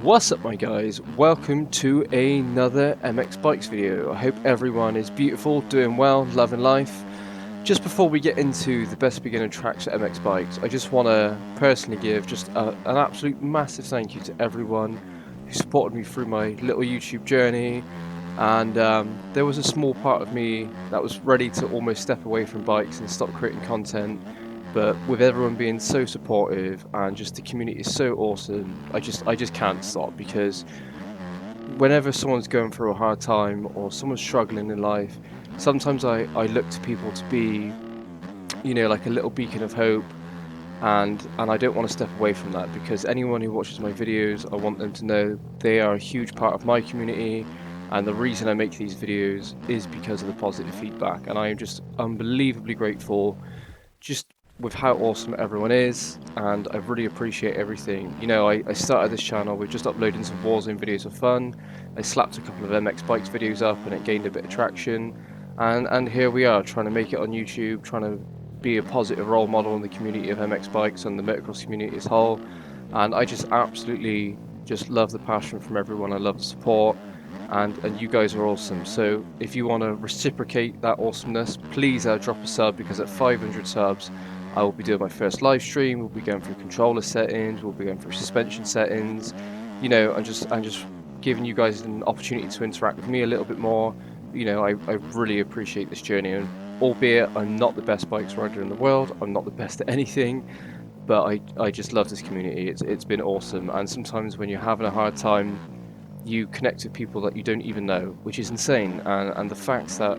What's up my guys, welcome to another MX Bikes video. I hope everyone is beautiful, doing well, loving life. Just before we get into the best beginner tracks at MX Bikes, I just want to personally give just an absolute massive thank you to everyone who supported me through my little YouTube journey. And there was a small part of me that was ready to almost step away from bikes and stop creating content. But with everyone being so supportive and just the community is so awesome, I just can't stop, because whenever someone's going through a hard time or someone's struggling in life, sometimes I look to people to be, you know, like a little beacon of hope, and I don't want to step away from that, because anyone who watches my videos, I want them to know they are a huge part of my community. And the reason I make these videos is because of the positive feedback, and I am just unbelievably grateful just with how awesome everyone is, and I really appreciate everything. You know, I started this channel with just uploading some Warzone videos for fun. I slapped a couple of MX Bikes videos up and it gained a bit of traction, and here we are trying to make it on YouTube, trying to be a positive role model in the community of MX Bikes and the motocross community as a whole. And I just absolutely just love the passion from everyone. I love the support, and you guys are awesome. So if you want to reciprocate that awesomeness, please drop a sub, because at 500 subs I will be doing my first live stream. We'll be going through controller settings, we'll be going through suspension settings, you know, and just giving you guys an opportunity to interact with me a little bit more. You know, I really appreciate this journey, and albeit I'm not the best bikes rider in the world, I'm not the best at anything, but I just love this community. It's been awesome. And sometimes when you're having a hard time, you connect with people that you don't even know, which is insane. And the fact that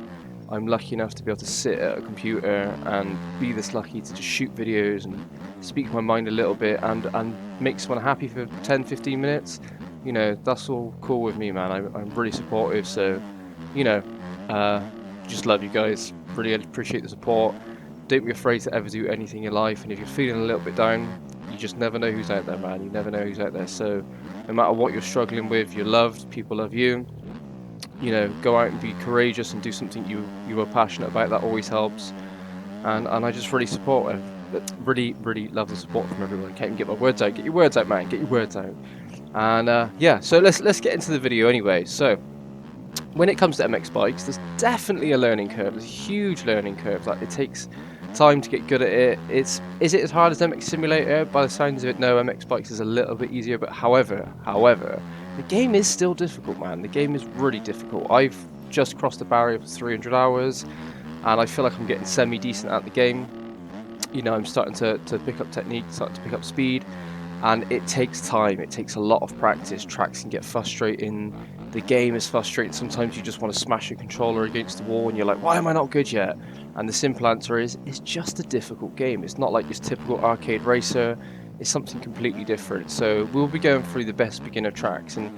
I'm lucky enough to be able to sit at a computer and be this lucky to just shoot videos and speak my mind a little bit and make someone happy for 10-15 minutes, you know, that's all cool with me, man. I'm really supportive, so, you know, just love you guys, really appreciate the support. Don't be afraid to ever do anything in life, and if you're feeling a little bit down, you just never know who's out there, man. You never know who's out there. So no matter what you're struggling with, you're loved, people love you. You know, go out and be courageous and do something you are passionate about. That always helps. And I just really support it. Really love the support from everyone. Can't even get my words out. Get your words out, man. Get your words out. And yeah, so let's get into the video anyway. So when it comes to MX Bikes, there's definitely a learning curve. There's a huge learning curve. Like, it takes time to get good at it. Is it as hard as MX Simulator? By the sounds of it, no. MX Bikes is a little bit easier, but however, the game is still difficult, man. The game is really difficult. I've just crossed the barrier of 300 hours, and I feel like I'm getting semi-decent at the game. You know, I'm starting to pick up technique, starting to pick up speed, and it takes time. It takes a lot of practice. Tracks can get frustrating. The game is frustrating. Sometimes you just want to smash your controller against the wall and you're like, why am I not good yet? And the simple answer is, it's just a difficult game. It's not like your typical arcade racer. It's something completely different. So we'll be going through the best beginner tracks, and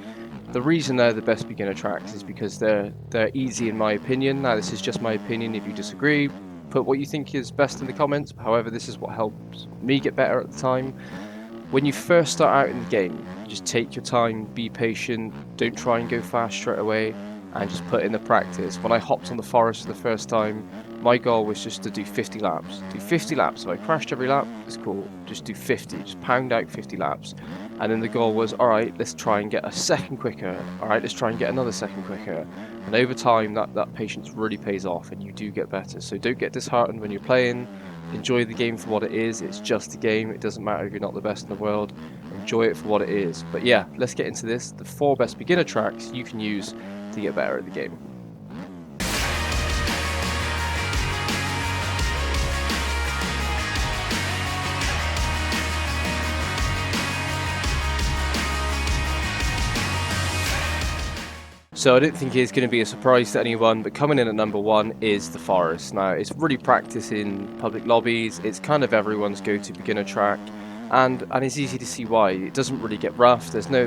the reason they're the best beginner tracks is because they're easy in my opinion. Now, this is just my opinion. If you disagree, put what you think is best in the comments. However, this is what helps me get better at the time. When you first start out in the game, just take your time, be patient, don't try and go fast straight away, and just put in the practice. When I hopped on the forest for the first time, my goal was just to do 50 laps. Do 50 laps. If I crashed every lap, it's cool. Just do 50. Just pound out 50 laps. And then the goal was, alright, let's try and get a second quicker. Alright, let's try and get another second quicker. And over time, that patience really pays off, and you do get better. So don't get disheartened when you're playing. Enjoy the game for what it is. It's just a game. It doesn't matter if you're not the best in the world. Enjoy it for what it is. But yeah, let's get into this. The 4 best beginner tracks you can use to get better at the game. So I don't think it's going to be a surprise to anyone, but coming in at number 1 is the forest. Now, it's really practice in public lobbies. It's kind of everyone's go-to beginner track, and it's easy to see why. It doesn't really get rough. There's no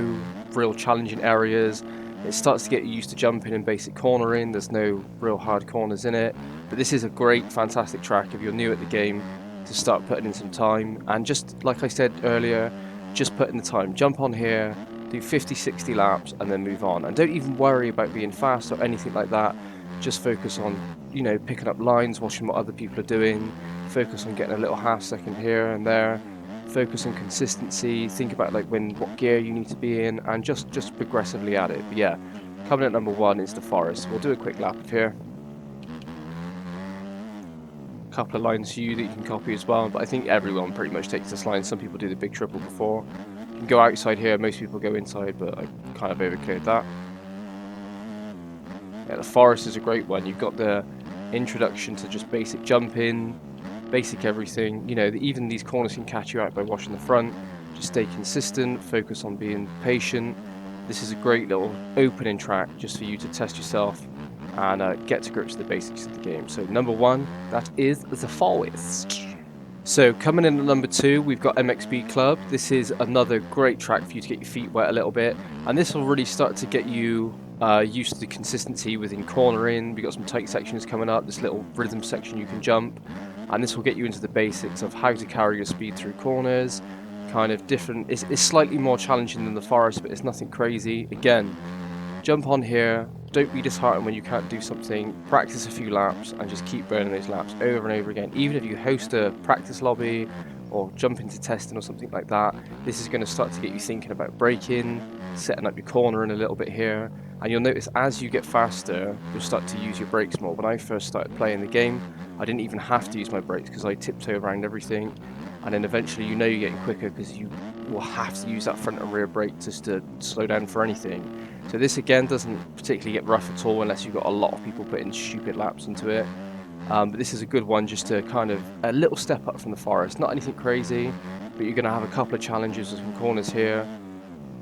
real challenging areas. It starts to get you used to jumping and basic cornering. There's no real hard corners in it. But this is a great, fantastic track if you're new at the game to start putting in some time. And just like I said earlier, just put in the time. Jump on here, do 50-60 laps, and then move on. And don't even worry about being fast or anything like that. Just focus on, you know, picking up lines, watching what other people are doing. Focus on getting a little half second here and there. focus on consistency, think about like what gear you need to be in, and just progressively add it. But yeah, coming at number 1 is the forest. We'll do a quick lap of here. A couple of lines for you that you can copy as well, but I think everyone pretty much takes this line. Some people do the big triple before. You can go outside here, most people go inside, but I kind of overcleared that. Yeah, the forest is a great one. You've got the introduction to just basic jumping, basic everything. You know, even these corners can catch you out by washing the front. Just stay consistent, focus on being patient. This is a great little opening track just for you to test yourself and get to grips with the basics of the game. So number 1, that is the forest. So coming in at number 2, we've got MXB Club. This is another great track for you to get your feet wet a little bit, and this will really start to get you used to the consistency within cornering. We've got some tight sections coming up, this little rhythm section you can jump, and this will get you into the basics of how to carry your speed through corners. Kind of different, it's slightly more challenging than the forest, but it's nothing crazy. Again, jump on here, don't be disheartened when you can't do something, practice a few laps and just keep burning those laps over and over again. Even if you host a practice lobby or jump into testing or something like that, this is going to start to get you thinking about braking, setting up your cornering a little bit here, and you'll notice as you get faster, you'll start to use your brakes more. When I first started playing the game, I didn't even have to use my brakes because I tiptoe around everything, and then eventually you know you're getting quicker because you will have to use that front and rear brake just to slow down for anything. So this again doesn't particularly get rough at all unless you've got a lot of people putting stupid laps into it. But this is a good one just to kind of a little step up from the forest. Not anything crazy, but you're going to have a couple of challenges with some corners here,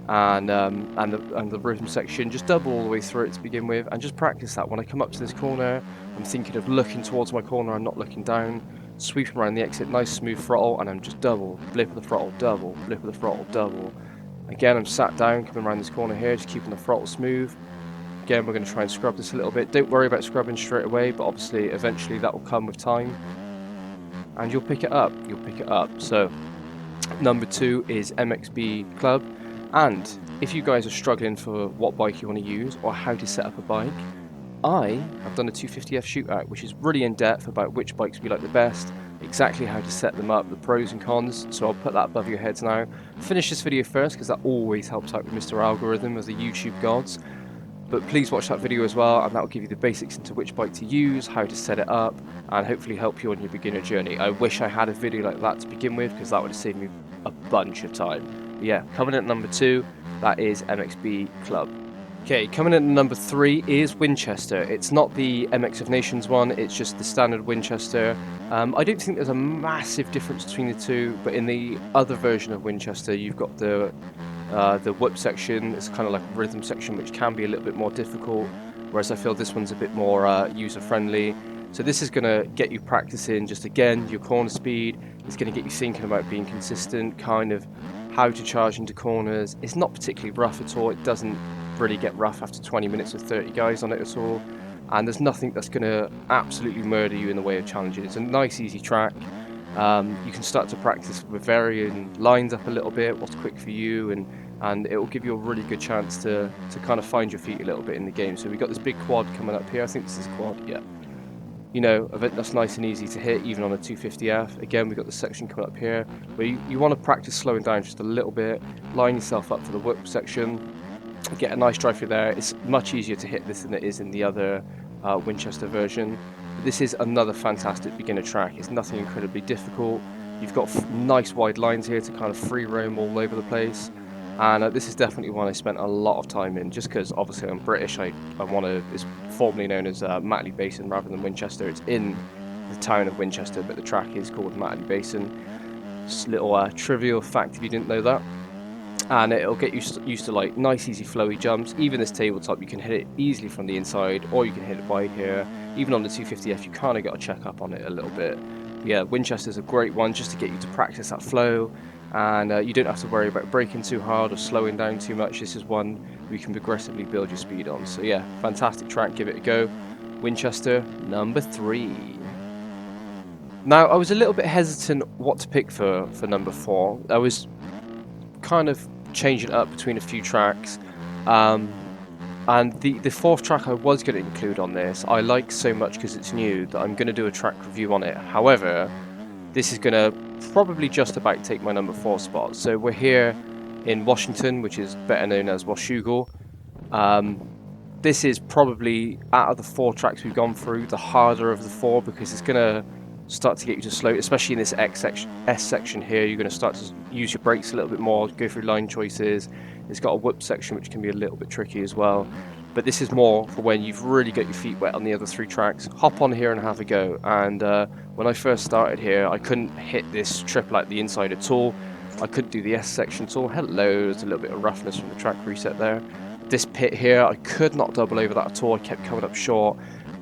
and the rhythm section. Just double all the way through it to begin with, and just practice that. When I come up to this corner, I'm thinking of looking towards my corner. I'm not looking down. Sweeping around the exit, nice smooth throttle, and I'm just double, blip of the throttle, double, blip of the throttle, double. Again, I'm sat down, coming around this corner here, just keeping the throttle smooth. Again, we're going to try and scrub this a little bit. Don't worry about scrubbing straight away, but obviously, eventually that will come with time. And you'll pick it up, So, number 2 is MXB Club. And if you guys are struggling for what bike you want to use or how to set up a bike, I have done a 250F shootout, which is really in depth about which bikes we like the best, exactly how to set them up, the pros and cons, so I'll put that above your heads now. Finish this video first because that always helps out with Mr. Algorithm of the YouTube gods, but please watch that video as well, and that will give you the basics into which bike to use, how to set it up, and hopefully help you on your beginner journey. I wish I had a video like that to begin with because that would have saved me a bunch of time. But yeah, coming in at number 2, that is MXB Club. Okay, coming in at number 3 is Winchester. It's not the MX of Nations one, it's just the standard Winchester. I don't think there's a massive difference between the two, but in the other version of Winchester, you've got the whip section. It's kind of like a rhythm section, which can be a little bit more difficult, whereas I feel this one's a bit more user-friendly. So this is going to get you practicing, just again, your corner speed. It's going to get you thinking about being consistent, kind of how to charge into corners. It's not particularly rough at all. It doesn't really get rough after 20 minutes with 30 guys on it at all, and there's nothing that's going to absolutely murder you in the way of challenges. It's a nice easy track. You can start to practice with varying lines up a little bit, what's quick for you, and it will give you a really good chance to kind of find your feet a little bit in the game. So we've got this big quad coming up here. I think this is quad, yeah. You know, that's nice and easy to hit even on a 250F. Again, we've got this section coming up here where you want to practice slowing down just a little bit, line yourself up for the whip section, get a nice drive through there. It's much easier to hit this than it is in the other Winchester version. But this is another fantastic beginner track. It's nothing incredibly difficult. You've got nice wide lines here to kind of free roam all over the place. And this is definitely one I spent a lot of time in, just because obviously I'm British. I want to, it's formerly known as Matley Basin rather than Winchester. It's in the town of Winchester, but the track is called Matley Basin. Just a little trivial fact if you didn't know that. And it'll get you used to like nice easy flowy jumps. Even this tabletop, you can hit it easily from the inside, or you can hit it wide here. Even on the 250F, you kind of got to check up on it a little bit. But yeah, Winchester's a great one just to get you to practice that flow, and you don't have to worry about braking too hard or slowing down too much. This is one where you can progressively build your speed on. So yeah, fantastic track, give it a go. Winchester, number 3. Now, I was a little bit hesitant what to pick for number 4. I was kind of changing it up between a few tracks, and the 4th track I was going to include on this I like so much because it's new that I'm going to do a track review on it. However, this is going to probably just about take my number 4 spot. So we're here in Washington, which is better known as Washougal. This is probably, out of the 4 tracks we've gone through, the harder of the 4, because it's going to start to get you to slow, especially in this S section here. You're going to start to use your brakes a little bit more, go through line choices. It's got a whoop section, which can be a little bit tricky as well. But this is more for when you've really got your feet wet on the other 3 tracks. Hop on here and have a go. And when I first started here, I couldn't hit this triple out the inside at all. I couldn't do the S section at all. Hello, there's a little bit of roughness from the track reset there. This pit here, I could not double over that at all. I kept coming up short.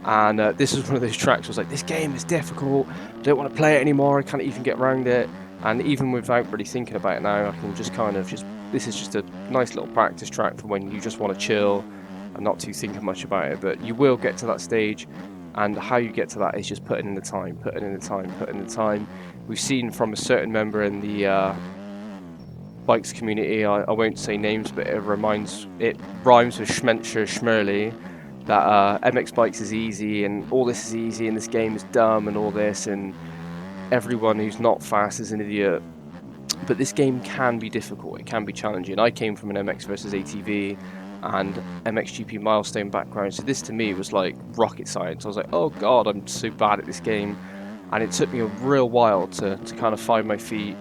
And this is one of those tracks where I was like, this game is difficult. I don't want to play it anymore. I can't even get around it. And even without really thinking about it now, I can just kind of this is just a nice little practice track for when you just want to chill and not too thinking much about it. But you will get to that stage, and how you get to that is just putting in the time, putting in the time, putting in the time. We've seen from a certain member in the bikes community, I won't say names, but it rhymes with Schmentscher Schmerly, that mxbikes is easy and all this is easy and this game is dumb and all this, and everyone who's not fast is an idiot. But this game can be difficult, it can be challenging. I came from an mxvsatv and mxgp milestone background, so this to me was like rocket science. I was like, oh god, I'm so bad at this game. And it took me a real while to kind of find my feet.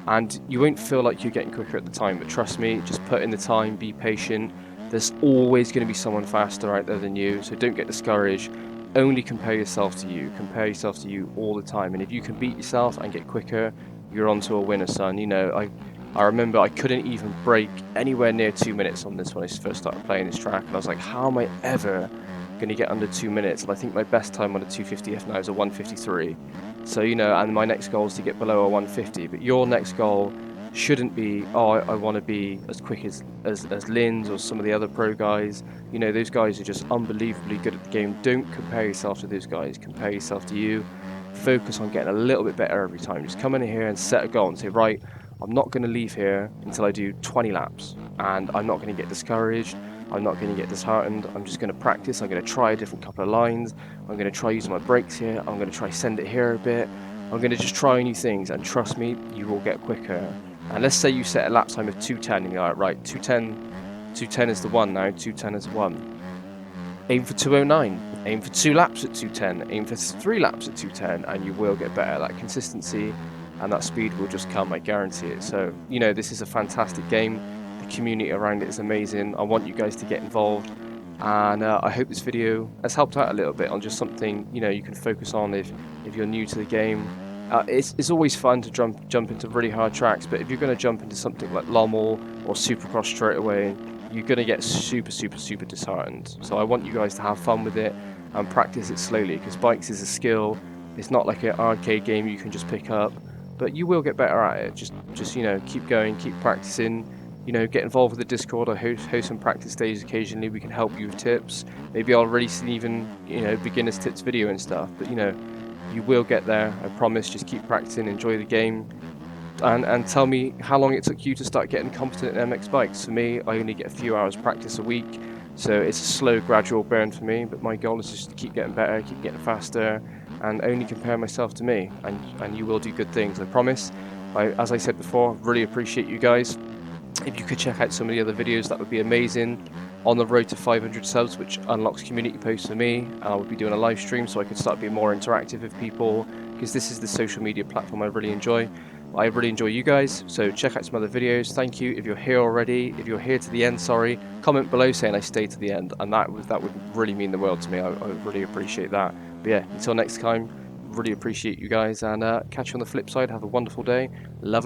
And you won't feel like you're getting quicker at the time, but trust me, just put in the time, be patient. There's always going to be someone faster out there than you, so don't get discouraged. Only compare yourself to you. Compare yourself to you all the time. And if you can beat yourself and get quicker, you're onto a winner, son. You know, I remember I couldn't even break anywhere near 2 minutes on this when I first started playing this track. And I was like, how am I ever going to get under 2 minutes? And I think my best time on a 250F now is a 153. So, you know, and my next goal is to get below a 150. But your next goal shouldn't be, oh, I want to be as quick as Lynds or some of the other pro guys. You know, those guys are just unbelievably good at the game. Don't compare yourself to those guys. Compare yourself to you. Focus on getting a little bit better every time. Just come in here and set a goal and say, right, I'm not going to leave here until I do 20 laps. And I'm not going to get discouraged. I'm not going to get disheartened. I'm just going to practice. I'm going to try a different couple of lines. I'm going to try using my brakes here. I'm going to try send it here a bit. I'm going to just try new things. And trust me, you will get quicker. And let's say you set a lap time of 2:10 and you're like, right, 2:10 is the one now, 2:10 is the one. Aim for 2:09, aim for 2 laps at 2:10, aim for 3 laps at 2:10, and you will get better. That consistency and that speed will just come, I guarantee it. So, you know, this is a fantastic game. The community around it is amazing. I want you guys to get involved. And I hope this video has helped out a little bit on just something, you know, you can focus on if you're new to the game. It's always fun to jump into really hard tracks, but if you're going to jump into something like Lommel or Supercross straight away, you're going to get super disheartened. So I want you guys to have fun with it and practice it slowly, because bikes is a skill. It's not like an arcade game you can just pick up, but you will get better at it. Just you know, keep going, keep practicing. You know, get involved with the Discord. I host some practice days occasionally. We can help you with tips. Maybe I'll release an even, you know, beginners tips video and stuff. But you know, you will get there, I promise. Just keep practicing, enjoy the game, and tell me how long it took you to start getting competent in MX bikes. For me, I only get a few hours practice a week, so it's a slow, gradual burn for me, but my goal is just to keep getting better, keep getting faster, and only compare myself to me, and you will do good things, I promise. As I said before, really appreciate you guys. If you could check out some of the other videos, that would be amazing. On the road to 500 subs, which unlocks community posts for me, and I would be doing a live stream so I could start being more interactive with people, because this is the social media platform I really enjoy. I really enjoy you guys, so check out some other videos. Thank you if you're here already. If you're here to the end, sorry, comment below saying I stayed to the end, and that would really mean the world to me. I would really appreciate that. But yeah, until next time, really appreciate you guys, and catch you on the flip side. Have a wonderful day. Love.